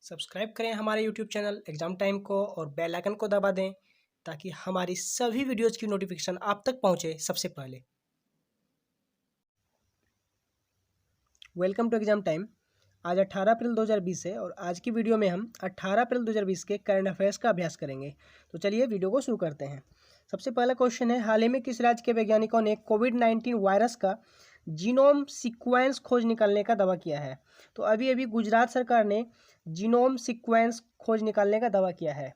Subscribe करें हमारे YouTube channel exam time को और बेल आइकन को दबा दें ताकि हमारी सभी वीडियोज़ की नोटिफिकेशन आप तक पहुंचे सबसे पहले। Welcome to exam time. आज 18 अप्रैल 2020 है और आज की वीडियो में हम 18 अप्रैल 2020 के करंट अफेयर्स का अभ्यास करेंगे। तो चलिए वीडियो को शुरू करते हैं। सबसे पहला क्वेश्चन है, हाल ही में किस राज्य के वैज्ञानिकों ने कोविड-19 वायरस का जीनोम सीक्वेंस खोज निकालने का दावा किया है? तो अभी अभी गुजरात सरकार ने जीनोम सीक्वेंस खोज निकालने का दावा किया है।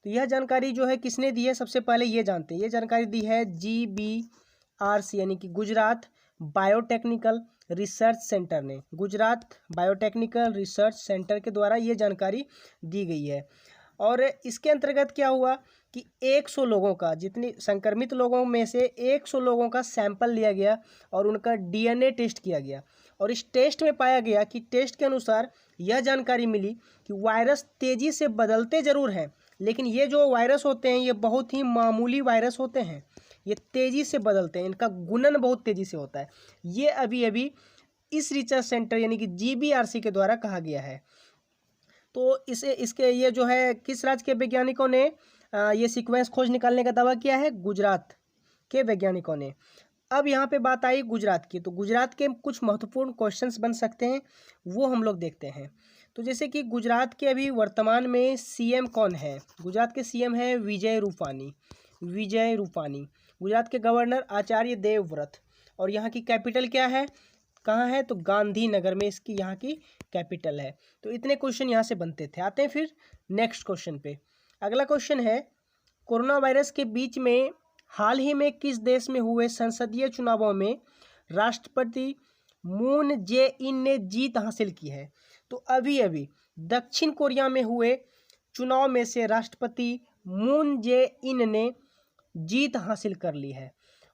तो यह जानकारी जो है किसने दी है, सबसे पहले ये जानते हैं। ये जानकारी दी है GBRC यानी कि गुजरात बायोटेक्निकल रिसर्च सेंटर ने। गुजरात बायोटेक्निकल रिसर्च सेंटर के द्वारा ये जानकारी दी गई है। और इसके अंतर्गत क्या हुआ कि 100 लोगों का, जितनी संक्रमित लोगों में से 100 लोगों का सैंपल लिया गया और उनका DNA टेस्ट किया गया। और इस टेस्ट में पाया गया कि टेस्ट के अनुसार यह जानकारी मिली कि वायरस तेज़ी से बदलते ज़रूर हैं, लेकिन ये जो वायरस होते हैं ये बहुत ही मामूली वायरस होते हैं। ये तेज़ी से बदलते हैं, इनका गुणन बहुत तेज़ी से होता है। ये अभी अभी इस रिसर्च सेंटर यानी कि GBRC के द्वारा कहा गया है। तो इसके ये जो है किस राज्य के वैज्ञानिकों ने ये सीक्वेंस खोज निकालने का दावा किया है? गुजरात के वैज्ञानिकों ने। अब यहाँ पे बात आई गुजरात की, तो गुजरात के कुछ महत्वपूर्ण क्वेश्चंस बन सकते हैं, वो हम लोग देखते हैं। तो जैसे कि गुजरात के अभी वर्तमान में CM कौन है? गुजरात के CM है विजय रूपानी। विजय रूपानी। गुजरात के गवर्नर आचार्य देवव्रत। और यहाँ की कैपिटल क्या है, कहाँ है? तो गांधीनगर में इसकी यहाँ की कैपिटल है। तो इतने क्वेश्चन यहाँ से बनते थे। आते हैं फिर नेक्स्ट क्वेश्चन पे। अगला क्वेश्चन है, कोरोना वायरस के बीच में हाल ही में किस देश में हुए संसदीय चुनावों में राष्ट्रपति मून जे इन ने जीत हासिल की है? तो अभी अभी दक्षिण कोरिया में हुए चुनाव में से राष्ट्रपति मून जे इन ने जीत हासिल कर ली है।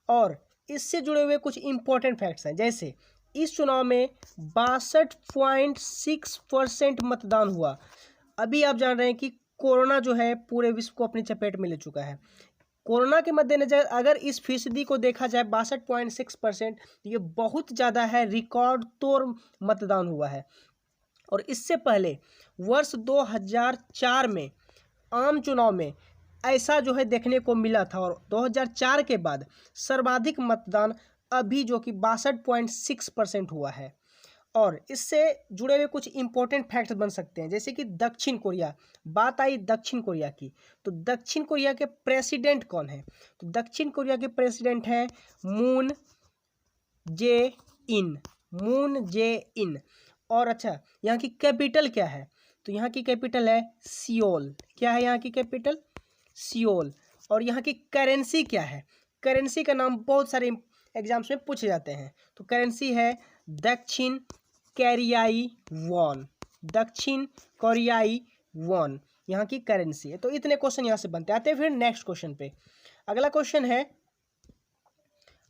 और इससे जुड़े हुए कुछ इंपॉर्टेंट फैक्ट्स हैं, जैसे इस चुनाव में 62.6% मतदान हुआ। अभी आप जान रहे हैं कि कोरोना जो है पूरे विश्व को अपनी चपेट में ले चुका है। कोरोना के मद्देनजर अगर इस फीसदी को देखा जाए 62.6%, तो ये बहुत ज़्यादा है, रिकॉर्ड तोड़ मतदान हुआ है। और इससे पहले वर्ष 2004 में आम चुनाव में ऐसा जो है देखने को मिला था। और 2004 के बाद सर्वाधिक मतदान अभी जो कि 62.6% हुआ है। और इससे जुड़े हुए कुछ इंपॉर्टेंट फैक्ट्स बन सकते हैं, जैसे कि दक्षिण कोरिया। बात आई दक्षिण कोरिया की, तो दक्षिण कोरिया के प्रेसिडेंट कौन है? तो दक्षिण कोरिया के प्रेसिडेंट हैं मून जे इन। मून जे इन। और अच्छा, यहाँ की कैपिटल क्या है? तो यहाँ की कैपिटल है सियोल। क्या है यहाँ की कैपिटल? सियोल। और यहाँ की करेंसी क्या है? करेंसी का नाम बहुत सारे एग्जाम्स में पूछे जाते हैं। तो करेंसी है दक्षिण कोरियाई वॉन। दक्षिण कोरियाई वॉन यहाँ की करेंसी है। तो इतने क्वेश्चन यहाँ से बनते आते हैं। फिर नेक्स्ट क्वेश्चन पे। अगला क्वेश्चन है,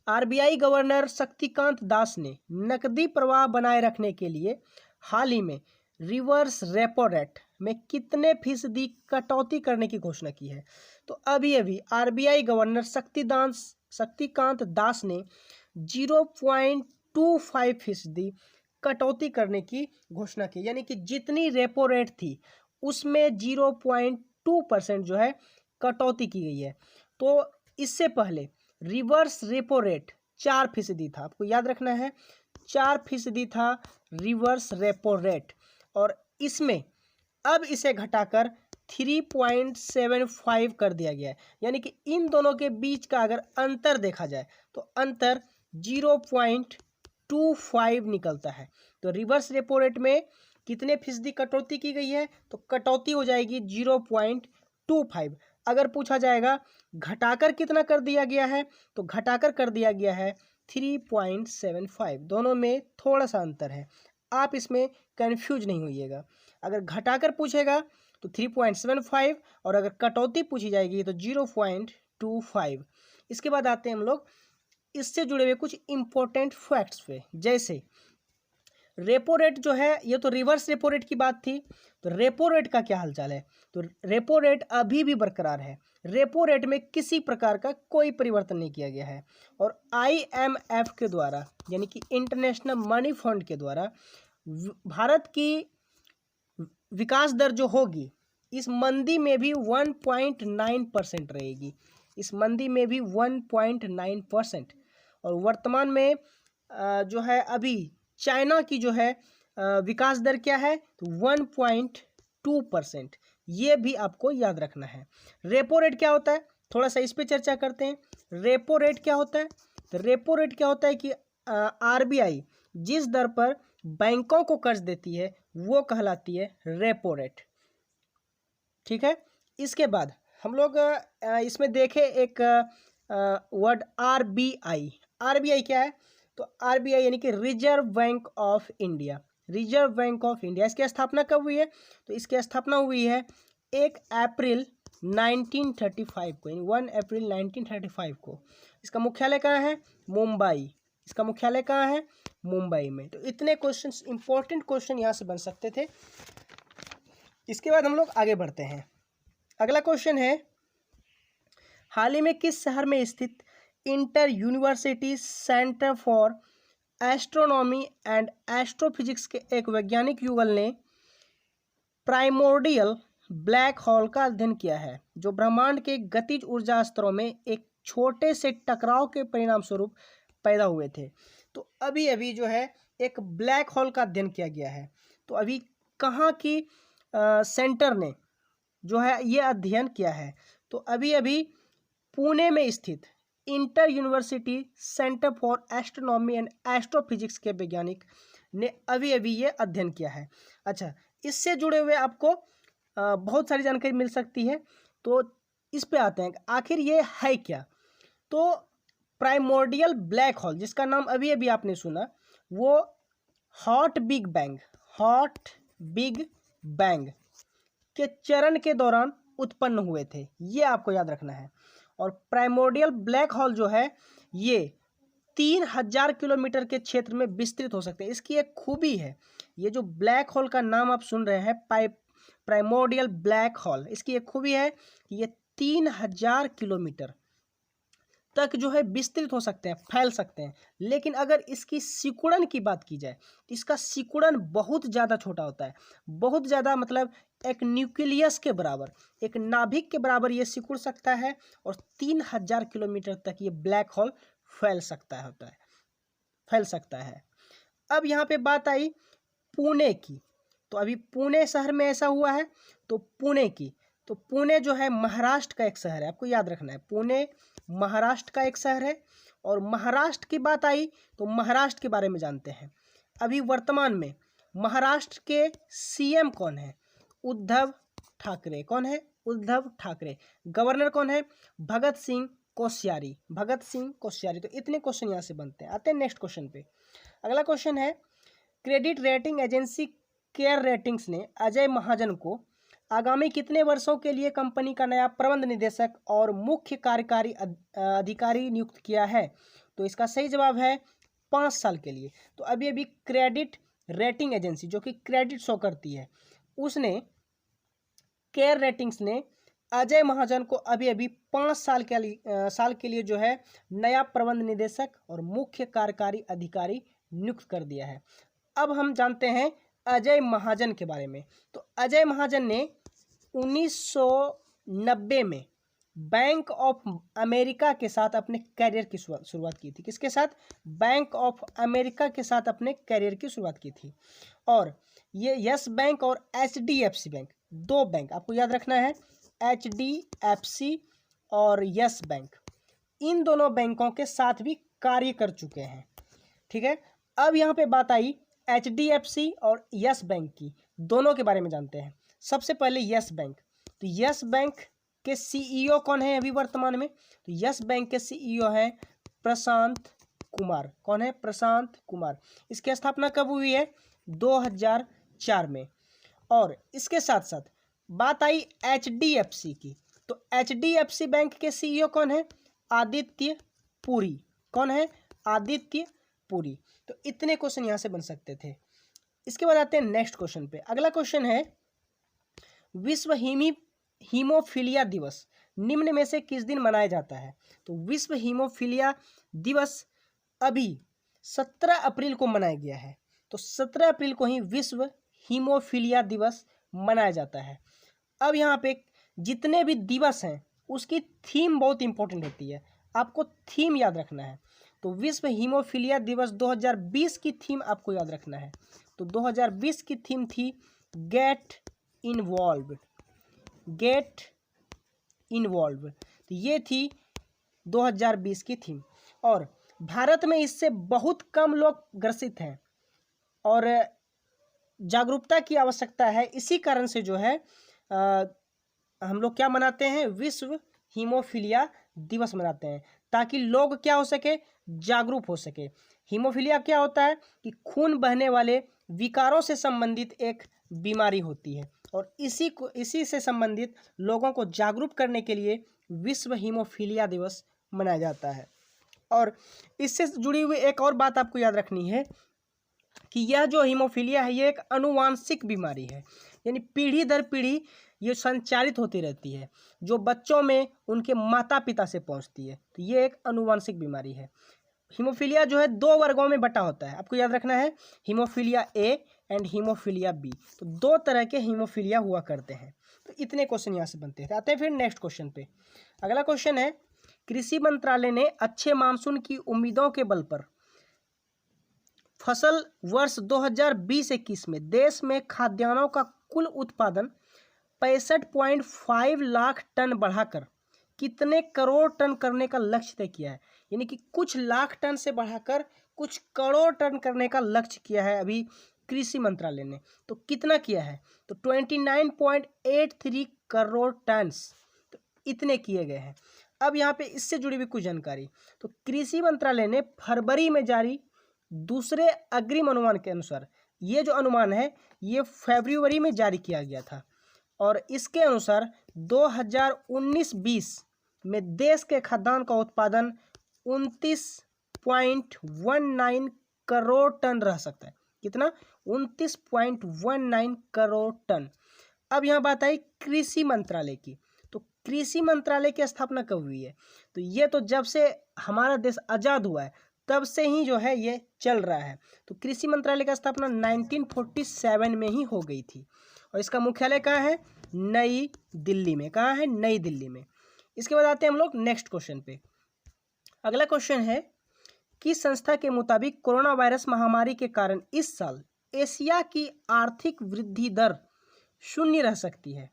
RBI गवर्नर शक्तिकांत दास ने नकदी प्रवाह बनाए रखने के लिए हाल ही में रिवर्स रेपो रेट में कितने फीसदी कटौती करने की घोषणा की है? तो अभी अभी RBI गवर्नर शक्तिकांत दास ने 0.25% कटौती करने की घोषणा की, यानी कि जितनी रेपो रेट थी उसमें 0.2% जो है कटौती की गई है। तो इससे पहले रिवर्स रेपो रेट 4% था, आपको याद रखना है, 4% था रिवर्स रेपो रेट। और इसमें अब इसे घटाकर 3.75 कर दिया गया है, यानी कि इन दोनों के बीच का अगर अंतर देखा जाए तो अंतर 0.25 निकलता है। तो रिवर्स रेपो रेट में कितने फीसदी कटौती की गई है? तो कटौती हो जाएगी 0.25। अगर पूछा जाएगा घटाकर कितना कर दिया गया है, तो घटाकर कर दिया गया है 3.75। दोनों में थोड़ा सा अंतर है, आप इसमें कंफ्यूज नहीं होइएगा। अगर घटाकर पूछेगा तो 3.75 और अगर कटौती पूछी जाएगी तो 0.25। इसके बाद आते हैं हम लोग इससे जुड़े हुए कुछ इंपॉर्टेंट फैक्ट्स पे, जैसे रेपो रेट जो है, ये तो रिवर्स रेपो रेट की बात थी, तो रेपो रेट का क्या हालचाल है? तो रेपो रेट अभी भी बरकरार है। रेपो रेट में किसी प्रकार का कोई परिवर्तन नहीं किया गया है। और IMF के द्वारा यानी कि इंटरनेशनल मनी फंड के द्वारा भारत की विकास दर जो होगी इस मंदी में भी 1.9% रहेगी, इस मंदी में भी 1.9%। और वर्तमान में जो है अभी चाइना की जो है विकास दर क्या है, तो 1.2%। ये भी आपको याद रखना है। रेपो रेट क्या होता है, थोड़ा सा इस पे चर्चा करते हैं। रेपो रेट क्या होता है, तो रेपो रेट क्या होता है कि आरबीआई जिस दर पर बैंकों को कर्ज देती है वो कहलाती है रेपो रेट। ठीक है, इसके बाद हम लोग इसमें देखें एक वर्ड आरबीआई। आरबीआई क्या है, तो आरबीआई यानी कि reserve bank of India. Reserve bank of India, इसकी स्थापना कब हुई है, तो इसकी स्थापना हुई है 1 अप्रैल 1935 को, यानी 1 अप्रैल 1935 को। इसका मुख्यालय कहाँ है, मुंबई। इसका मुख्यालय कहाँ है, मुंबई में। तो इतने क्वेश्चन, इंपॉर्टेंट क्वेश्चन यहाँ से बन सकते थे। इसके बाद हम लोग आगे बढ़ते हैं। अगला क्वेश्चन है, हाल ही में किस शहर में स्थित inter university centre for astronomy and astrophysics के एक वैज्ञानिक युगल ने प्राइमोर्डियल ब्लैक होल का अध्ययन किया है, जो ब्रह्मांड के गतिज ऊर्जा स्तरों में एक छोटे से टकराव के परिणाम स्वरूप पैदा हुए थे। तो अभी अभी जो है एक ब्लैक होल का अध्ययन किया गया है। तो अभी कहाँ की सेंटर ने जो है ये अध्ययन किया है, तो अभी अभी पुणे में स्थित inter university centre for astronomy and astrophysics के वैज्ञानिक ने अभी अभी ये अध्ययन किया है। अच्छा, इससे जुड़े हुए आपको बहुत सारी जानकारी मिल सकती है, तो इस पे आते हैं आखिर ये है क्या। तो प्राइमोर्डियल ब्लैक होल, जिसका नाम अभी अभी आपने सुना, वो हॉट बिग बैंग के चरण के दौरान उत्पन्न हुए थे, ये आपको याद रखना है। और प्राइमोर्डियल ब्लैक होल जो है ये 3000 किलोमीटर के क्षेत्र में विस्तृत हो सकते हैं। इसकी एक खूबी है, ये जो ब्लैक होल का नाम आप सुन रहे हैं प्राइमोर्डियल ब्लैक होल, इसकी एक खूबी है कि ये 3000 किलोमीटर तक जो है विस्तृत हो सकते हैं, फैल सकते हैं। लेकिन अगर इसकी सिकुड़न की बात की जाए तो इसका सिकुड़न बहुत ज़्यादा छोटा होता है, बहुत ज़्यादा, मतलब एक न्यूक्लियस के बराबर, एक नाभिक के बराबर ये सिकुड़ सकता है। और 3000 किलोमीटर तक ये ब्लैक होल फैल सकता है। अब यहाँ पे बात आई पुणे की, तो अभी पुणे शहर में ऐसा हुआ है। तो पुणे जो है महाराष्ट्र का एक शहर है, आपको याद रखना है, पुणे महाराष्ट्र का एक शहर है। और महाराष्ट्र की बात आई तो महाराष्ट्र के बारे में जानते हैं। अभी वर्तमान में महाराष्ट्र के सीएम कौन है, उद्धव ठाकरे। कौन है, उद्धव ठाकरे। गवर्नर कौन है, भगत सिंह कोश्यारी। तो इतने क्वेश्चन यहाँ से बनते हैं। आते हैं नेक्स्ट क्वेश्चन पे। अगला क्वेश्चन है, credit rating agency care ratings ने अजय महाजन को आगामी कितने वर्षों के लिए कंपनी का नया प्रबंध निदेशक और मुख्य कार्यकारी अधिकारी नियुक्त किया है, तो इसका सही जवाब है 5 साल के लिए। तो अभी अभी क्रेडिट रेटिंग एजेंसी जो कि क्रेडिट शो करती है, उसने केयर रेटिंग्स ने अजय महाजन को अभी अभी 5 साल के लिए जो है नया प्रबंध निदेशक और मुख्य कार्यकारी अधिकारी नियुक्त कर दिया है। अब हम जानते हैं अजय महाजन के बारे में। तो अजय महाजन ने 1990 में बैंक ऑफ अमेरिका के साथ अपने कैरियर की शुरुआत की थी। किसके साथ, बैंक ऑफ अमेरिका के साथ अपने कैरियर की शुरुआत की थी। और ये यस बैंक और एचडीएफसी बैंक, 2 बैंक आपको याद रखना है, एचडीएफसी और यस बैंक, इन दोनों बैंकों के साथ भी कार्य कर चुके हैं। ठीक है, अब यहाँ पे बात आई एचडीएफसी और यस बैंक की, दोनों के बारे में जानते हैं। सबसे पहले यस बैंक। तो यस बैंक के सीईओ कौन है अभी वर्तमान में, तो यस बैंक के सीईओ है प्रशांत कुमार। कौन है, प्रशांत कुमार। इसकी स्थापना कब हुई है, 2004 में। और इसके साथ साथ बात आई एचडीएफसी की, तो एचडीएफसी बैंक के सीईओ कौन है, आदित्य पुरी। कौन है, आदित्य पुरी। तो इतने क्वेश्चन यहाँ से बन सकते थे। इसके बाद आते हैं नेक्स्ट क्वेश्चन पे। अगला क्वेश्चन है, विश्व हीमोफीलिया दिवस निम्न में से किस दिन मनाया जाता है। तो विश्व हीमोफीलिया दिवस अभी 17 अप्रैल को मनाया गया है। तो 17 अप्रैल को ही विश्व हीमोफीलिया दिवस मनाया जाता है। अब यहाँ पे जितने भी दिवस हैं उसकी थीम बहुत इंपॉर्टेंट होती है, आपको थीम याद रखना है। तो विश्व हीमोफीलिया दिवस 2020 की थीम आपको याद रखना है। तो 2020 की थीम थी गेट इन्वॉल्व, गेट इन्वॉल्व। तो ये थी 2020 की थीम। और भारत में इससे बहुत कम लोग ग्रसित हैं और जागरूकता की आवश्यकता है। इसी कारण से जो है हम लोग क्या मनाते हैं, विश्व हीमोफीलिया दिवस मनाते हैं, ताकि लोग क्या हो सके, जागरूक हो सके। हीमोफीलिया क्या होता है कि खून बहने वाले विकारों से संबंधित एक बीमारी होती है और इसी से संबंधित लोगों को जागरूक करने के लिए विश्व हीमोफीलिया दिवस मनाया जाता है। और इससे जुड़ी हुई एक और बात आपको याद रखनी है कि यह जो हीमोफीलिया है ये एक आनुवांशिक बीमारी है, यानी पीढ़ी दर पीढ़ी ये संचारित होती रहती है, जो बच्चों में उनके माता पिता से पहुंचती है। तो ये एक आनुवांशिक बीमारी है। हीमोफीलिया जो है 2 वर्गों में बटा होता है, आपको याद रखना है, haemophilia A and haemophilia B. तो 2 तरह के हीमोफीलिया हुआ करते हैं। तो इतने क्वेश्चन यहाँ से बनते हैं। आते हैं फिर नेक्स्ट क्वेश्चन पे। अगला क्वेश्चन है, कृषि मंत्रालय ने अच्छे मानसून की उम्मीदों के बल पर फसल वर्ष 2020-21 में देश में खाद्यान्नों का कुल उत्पादन 65.5 लाख टन बढ़ाकर कितने करोड़ टन करने का लक्ष्य तय किया है। यानी कि कुछ लाख टन से बढ़ाकर कुछ करोड़ टन करने का लक्ष्य किया है अभी कृषि मंत्रालय ने। तो कितना किया है, तो 29.83 करोड़ टन, तो इतने किए गए हैं। अब यहाँ पे इससे जुड़ी हुई कुछ जानकारी, तो कृषि मंत्रालय ने फरवरी में जारी दूसरे अग्रिम अनुमान के अनुसार, ये जो अनुमान है ये फरवरी में जारी किया गया था और इसके अनुसार 2019-20 में देश के खाद्यान्न का उत्पादन 29.19 करोड़ टन रह सकता है। कितना, 29.19 करोड़ टन। अब यहाँ बात आई कृषि मंत्रालय की। तो कृषि मंत्रालय की स्थापना कब हुई है, तो ये तो जब से हमारा देश आज़ाद हुआ है तब से ही जो है ये चल रहा है। तो कृषि मंत्रालय का स्थापना 1947 में ही हो गई थी और इसका मुख्यालय कहाँ है, नई दिल्ली में। कहाँ है, नई दिल्ली में। इसके बाद आते हैं हम लोग नेक्स्ट क्वेश्चन पे। अगला क्वेश्चन है, किस संस्था के मुताबिक कोरोना वायरस महामारी के कारण इस साल एशिया की आर्थिक वृद्धि दर 0 रह सकती है।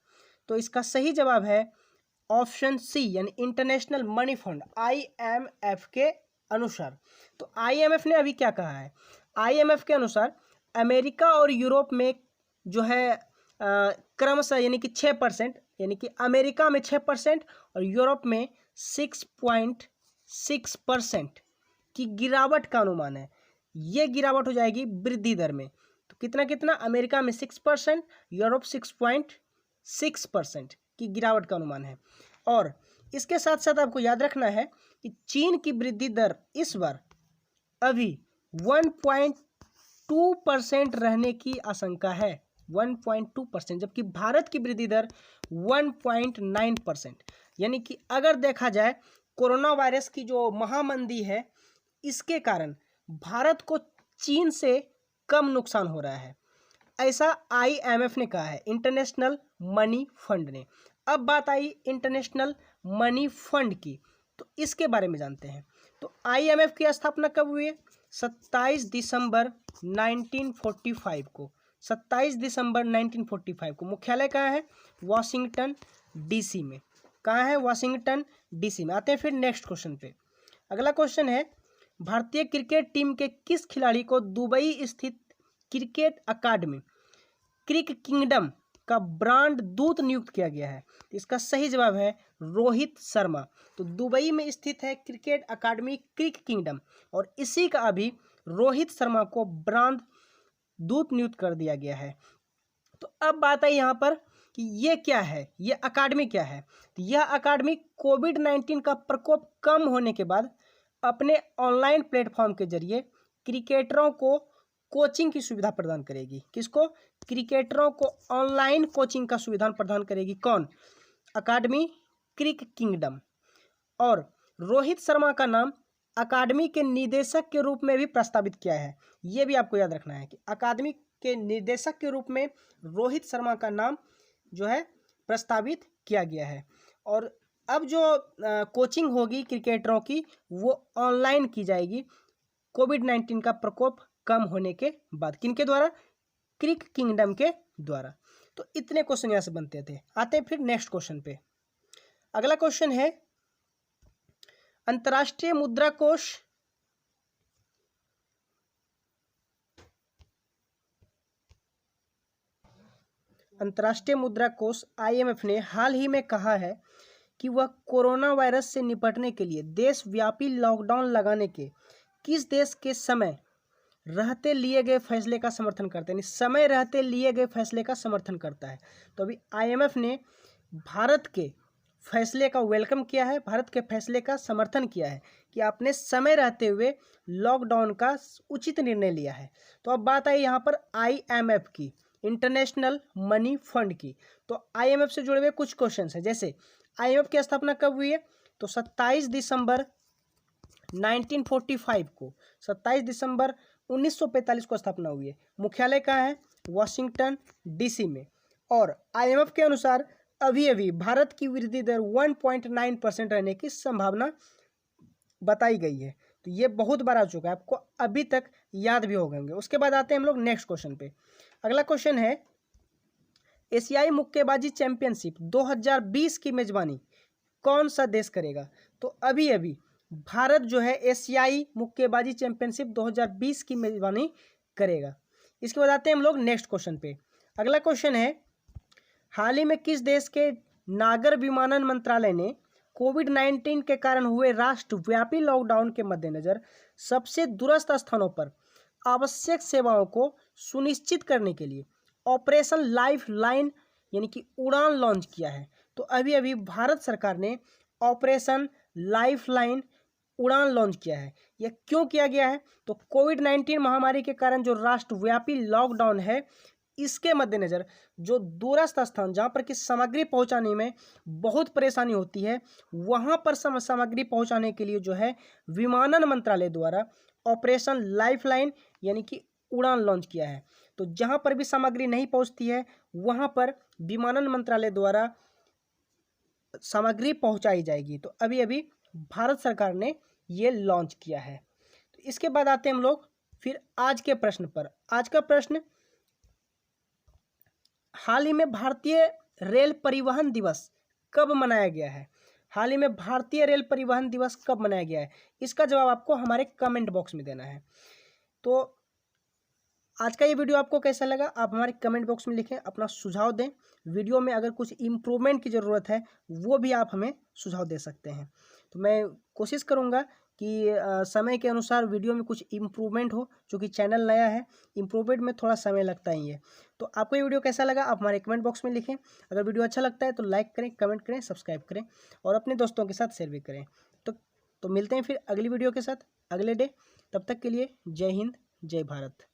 तो इसका सही जवाब है ऑप्शन सी, यानी इंटरनेशनल मनी फंड IMF के अनुसार। तो IMF ने अभी क्या कहा है, IMF के अनुसार अमेरिका और यूरोप में जो है क्रमशः यानी कि 6%, यानी कि अमेरिका में 6% और यूरोप में 6.6% की गिरावट का अनुमान है। ये गिरावट हो जाएगी वृद्धि दर में। तो कितना कितना, अमेरिका में 6%, यूरोप 6.6% की गिरावट का अनुमान है। और इसके साथ साथ आपको याद रखना है कि चीन की वृद्धि दर इस बार अभी 1.2% रहने की आशंका है, 1.2%, जबकि भारत की वृद्धि दर 1.9%। यानी कि अगर देखा जाए कोरोना वायरस की जो महामंदी है इसके कारण भारत को चीन से कम नुकसान हो रहा है, ऐसा IMF ने कहा है, इंटरनेशनल मनी फंड ने। अब बात आई इंटरनेशनल मनी फंड की, तो इसके बारे में जानते हैं। तो IMF की स्थापना कब हुई है, 27 दिसंबर 1945 को। 27 दिसंबर 1945 को। मुख्यालय कहाँ है, वाशिंगटन DC में। कहाँ है, वाशिंगटन DC में। आते हैं फिर नेक्स्ट क्वेश्चन पे। अगला क्वेश्चन है, भारतीय क्रिकेट टीम के किस खिलाड़ी को दुबई स्थित क्रिकेट अकादमी क्रिक किंगडम का ब्रांड दूत नियुक्त किया गया है। इसका सही जवाब है रोहित शर्मा। तो दुबई में स्थित है क्रिकेट अकादमी क्रिक किंगडम और इसी का अभी रोहित शर्मा को ब्रांड दूत नियुक्त कर दिया गया है। तो अब बात है यहाँ पर कि ये क्या है, ये अकादमी क्या है। तो यह अकादमी कोविड-19 का प्रकोप कम होने के बाद अपने ऑनलाइन प्लेटफॉर्म के जरिए क्रिकेटरों को कोचिंग की सुविधा प्रदान करेगी। किसको, क्रिकेटरों को ऑनलाइन कोचिंग का सुविधा प्रदान करेगी। कौन, अकादमी क्रिक किंगडम। और रोहित शर्मा का नाम अकादमी के निदेशक के रूप में भी प्रस्तावित किया है। ये भी आपको याद रखना है कि अकादमी के निर्देशक के रूप में रोहित शर्मा का नाम जो है प्रस्तावित किया गया है। और अब जो कोचिंग होगी क्रिकेटरों की वो ऑनलाइन की जाएगी कोविड-19 का प्रकोप कम होने के बाद। किनके द्वारा? क्रिक किंगडम के द्वारा। तो इतने क्वेश्चन यहाँ से बनते थे। आते हैं फिर नेक्स्ट क्वेश्चन पे। अगला क्वेश्चन है अंतर्राष्ट्रीय मुद्रा कोष IMF ने हाल ही में कहा है कि वह कोरोना वायरस से निपटने के लिए देशव्यापी लॉकडाउन लगाने के किस देश के समय रहते लिए गए फैसले का समर्थन करते हैं, समय रहते लिए गए फैसले का समर्थन करता है। तो अभी IMF ने भारत के फैसले का वेलकम किया है, भारत के फैसले का समर्थन किया है कि आपने समय रहते हुए लॉकडाउन का उचित निर्णय लिया है। तो अब बात आई यहाँ पर IMF की, इंटरनेशनल मनी फंड की। तो IMF से जुड़े हुए कुछ क्वेश्चन हैं, जैसे IMF की स्थापना कब हुई है? तो 27 दिसंबर 1945 को, 27 दिसंबर 1945 को स्थापना हुई है। मुख्यालय कहाँ है? वाशिंगटन DC में। और IMF के अनुसार अभी अभी भारत की वृद्धि दर 1.9% रहने की संभावना बताई गई है। तो ये बहुत बार आ चुका है, आपको अभी तक याद भी हो गए होंगे। उसके बाद आते हैं हम लोग नेक्स्ट क्वेश्चन पे। अगला क्वेश्चन है एशियाई मुक्केबाजी चैंपियनशिप 2020 की मेजबानी कौन सा देश करेगा? तो अभी अभी भारत जो है एशियाई मुक्केबाजी चैंपियनशिप 2020 की मेजबानी करेगा। इसके बाद आते हैं हम लोग नेक्स्ट क्वेश्चन पे। अगला क्वेश्चन है हाल ही में किस देश के नागर विमानन मंत्रालय ने कोविड-19 के कारण हुए राष्ट्रव्यापी लॉकडाउन के मद्देनजर सबसे दूरस्थ स्थानों पर आवश्यक सेवाओं को सुनिश्चित करने के लिए ऑपरेशन लाइफ लाइन यानी कि उड़ान लॉन्च किया है? तो अभी अभी भारत सरकार ने ऑपरेशन लाइफ लाइन उड़ान लॉन्च किया है। यह क्यों किया गया है? तो कोविड-19 महामारी के कारण जो राष्ट्रव्यापी लॉकडाउन है इसके मद्देनजर जो दूरस्थ स्थान जहाँ पर कि सामग्री पहुँचाने में बहुत परेशानी होती है वहाँ पर सामग्री पहुँचाने के लिए जो है विमानन मंत्रालय द्वारा ऑपरेशन लाइफलाइन यानी कि उड़ान लॉन्च किया है। तो जहाँ पर भी सामग्री नहीं पहुँचती है वहाँ पर विमानन मंत्रालय द्वारा सामग्री पहुँचाई जाएगी। तो अभी अभी भारत सरकार ने ये लॉन्च किया है। तो इसके बाद आते हैं हम लोग फिर आज के प्रश्न पर। आज का प्रश्न, हाल ही में भारतीय रेल परिवहन दिवस कब मनाया गया है? हाल ही में भारतीय रेल परिवहन दिवस कब मनाया गया है? इसका जवाब आपको हमारे कमेंट बॉक्स में देना है। तो आज का ये वीडियो आपको कैसा लगा आप हमारे कमेंट बॉक्स में लिखें, अपना सुझाव दें। वीडियो में अगर कुछ इम्प्रूवमेंट की ज़रूरत है वो भी आप हमें सुझाव दे सकते हैं। तो मैं कोशिश करूँगा कि समय के अनुसार वीडियो में कुछ इम्प्रूवमेंट हो, क्योंकि चैनल नया है, इम्प्रूवमेंट में थोड़ा समय लगता ही है। तो आपको ये वीडियो कैसा लगा आप हमारे कमेंट बॉक्स में लिखें। अगर वीडियो अच्छा लगता है तो लाइक करें, कमेंट करें, सब्सक्राइब करें और अपने दोस्तों के साथ शेयर भी करें। तो मिलते हैं फिर अगली वीडियो के साथ अगले डे। तब तक के लिए जय हिंद, जय भारत।